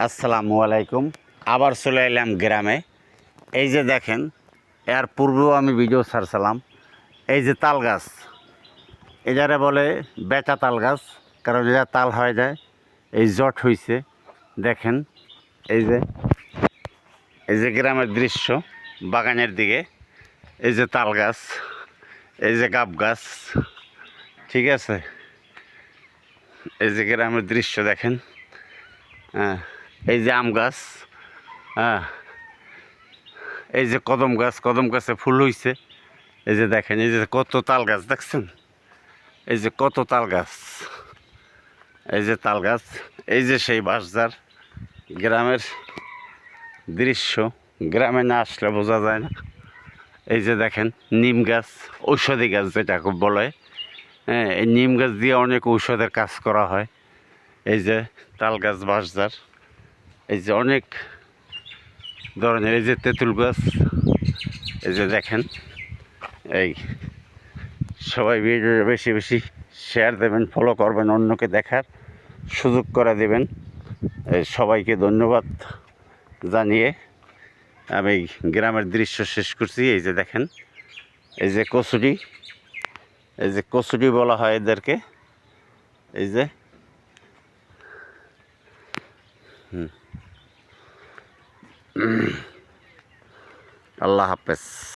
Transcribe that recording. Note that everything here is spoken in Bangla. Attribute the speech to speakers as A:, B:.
A: আসসালামু আলাইকুম। আবার চলে এলাম গ্রামে। এই যে দেখেন, এর পূর্বেও আমি ভিডিও ছাড়ছিলাম। এই যে তাল গাছ, এটারে বলে বেচা তাল গাছ, কারণ এটা তাল হয়ে যায়। এই জট হইছে, দেখেন। এই যে এই যে গ্রামের দৃশ্য, বাগানের দিকে। এই যে তাল গাছ, এই যে গাব গাছ, ঠিক আছে। এই যে গ্রামের দৃশ্য দেখেন। হ্যাঁ, এই যে আম গাছ, হ্যাঁ, এই যে কদম গাছ, কদম গাছে ফুল হইছে। এই যে দেখেন, এই যে কত তাল গাছ দেখছেন, এই যে কত তাল গাছ, এই যে তাল গাছ, এই যে সেই বাঁশঝাড়। গ্রামের দৃশ্য, গ্রামে না আসলে বোঝা যায় না। এই যে দেখেন নিম গাছ, ঔষধি গাছ যেটা বলে। হ্যাঁ, এই নিম গাছ দিয়ে অনেক ঔষধের কাজ করা হয়। এই যে তাল গাছ, বাঁশঝাড়, এই যে অনেক ধরনের, এই যে তেঁতুল গাছ। এই যে দেখেন, এই সবাই ভিডিও বেশি বেশি শেয়ার দেবেন, ফলো করবেন, অন্যকে দেখার সুযোগ করে দেবেন। সবাইকে ধন্যবাদ জানিয়ে আমি গ্রামের দৃশ্য শেষ করছি। এই যে দেখেন, এই যে কচুরি, এই যে কচুরি বলা হয় এদেরকে। এই যে আল্লাহ হাফেজ।